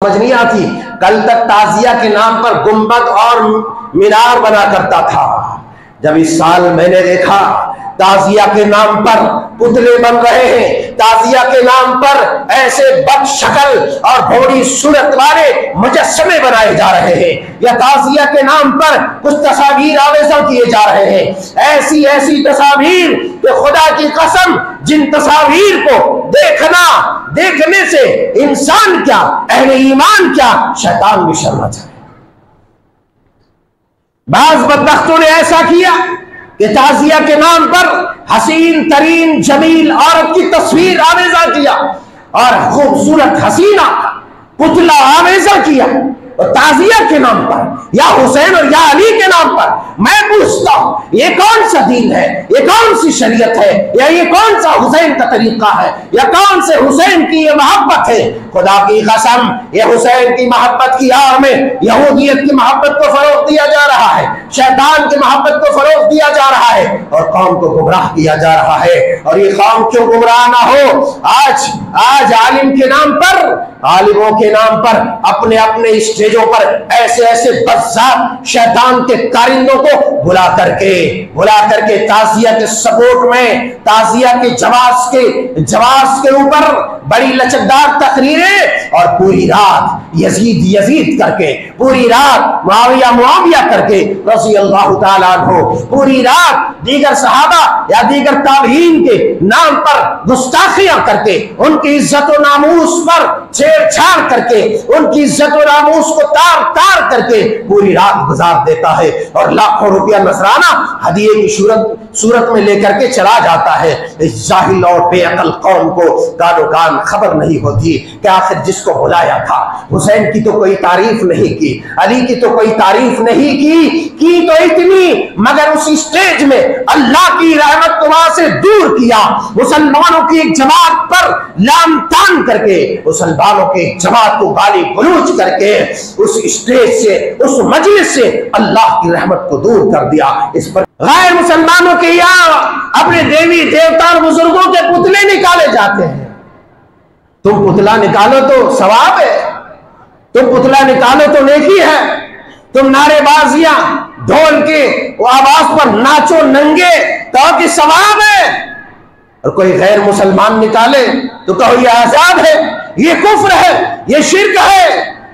समझ नहीं आती। कल तक ताजिया के नाम पर गुंबद और मीनार बना करता था। जब इस साल मैंने देखा ताजिया के नाम पर पुतले बन रहे हैं, ताजिया के नाम पर ऐसे बदशक्ल और भोड़ी सूरत वाले मुजस्समे बनाए जा रहे हैं, या ताजिया के नाम पर कुछ तस्वीर आवेज़ा किए जा रहे हैं। ऐसी ऐसी तस्वीर कि खुदा की कसम, जिन तस्वीर को देखने से इंसान क्या, अहले ईमान क्या, शैतान भी शर्मा जाए। बाज बदबख्तों ने ऐसा किया कि ताजिया के नाम पर हसीन तरीन जमील औरत की तस्वीर आवेज़ा किया और खूबसूरत हसीना पुतला आवेज़ा किया, और ताजिया के नाम पर या हुसैन और या अली के नाम पर। मैं पूछता हूं, ये कौन सा दीन है, ये कौन सी शरीयत है, या ये कौन सा हुसैन का तरीका है, या कौन से हुसैन की ये मोहब्बत है? खुदा की कसम, ये हुसैन की मोहब्बत की आड़ में यहूदियत की मोहब्बत को फरोग दिया जा रहा है, शैतान की मोहब्बत को फरोग दिया जा रहा है, और कौम को गुमराह किया जा रहा है। और ये कौम क्यों गुमराह ना हो? आज आलिम के नाम पर, आलिमों के नाम पर अपने अपने स्टेजों पर ऐसे ऐसे बज़ात शैतान के कारिंदों को बुला करके ताजिया के सपोर्ट में, ताजिया के जवाब के ऊपर बड़ी लचकदार तकरीरें, और पूरी रात यजीद करके, पूरी रात मुआविया करके रज़ी अल्लाह ताला अन्हु, पूरी रात दीगर सहाबा या दीगर ताबीन के नाम पर गुस्ताखियां करके, उनकी इज्जत और नामूस पर छेड़छाड़ करके, उनकी इज्जत और नामूस को तार करके पूरी रात गुजार देता है, और लाखों रुपया नजराना हदिये की सूरत में लेकर के चला जाता है। इस जाहिल और बेअकल कौम को गानो गान खबर नहीं होती कि आखिर जिसको बुलाया था, हुसैन की तो कोई तारीफ नहीं की, अली की तो कोई तारीफ नहीं की तो इतनी, मगर उस स्टेज में अल्लाह की रहमत को वहां से दूर किया, मुसलमानों की एक जमात पर लामतान करके, मुसलमानों की एक जमात को गाली गलौज करके उस स्टेज से, उस मजलिस से अल्लाह की रहमत को दूर कर दिया। इस पर गैर मुसलमानों के यहाँ अपने देवी देवता और बुजुर्गों के पुतले निकाले जाते हैं। तुम पुतला निकालो तो सवाब है, तुम पुतला निकालो तो नेकी है, तुम नारेबाजियां ढोल के आवाज पर नाचो नंगे तो कि सवाब है, और कोई गैर मुसलमान निकाले तो कहो ये आजाद है, ये कुफ्र है, ये शिर्क है।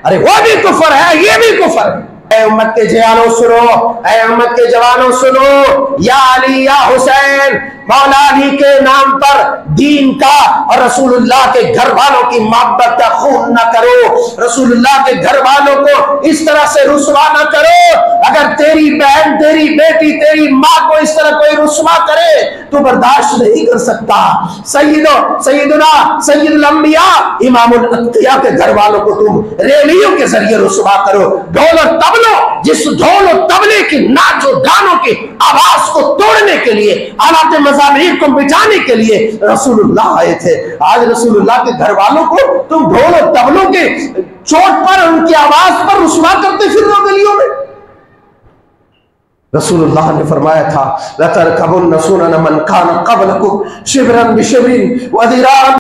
अरे वो भी कुफ्र है, ये भी कुफ्र है। ऐ उम्मत के जवानों सुनो, ऐ उम्मत के जवानों सुनो, या अली या हुसैन, मौला अली के नाम पर दीन का और रसूलुल्लाह के घर वालों की मोहब्बत का खून न करो, रसूलुल्लाह के घर वालों को इस तरह से रुसवा न करो। अगर तेरी बहन, तेरी बेटी, तेरी माँ को इस तरह कोई रुसवा करे तो बर्दाश्त नहीं कर सकता। सैयदुल अंबिया इमामुल अत्किया के घर वालों को तुम रैलियों के जरिए रुसवा करो। ढोल और तबलों, जिस ढोल और तबले की नाच और गानों की आवाज को तोड़ने के लिए, आलाते मज़ामीर को मिटाने के लिए रसूलुल्लाह आए थे। आज रसूलुल्लाह के घर वालों को तुम ढोल और तबलों के चोट पर, उनकी आवाज पर रुसवा करते फिर रहो गलियों में। रसूलुल्लाह ने फरमाया था, लतरकबुन्न सुनन मन कान क़ब्लकुम शिब्रन बिशिब्रिन व ज़िराअन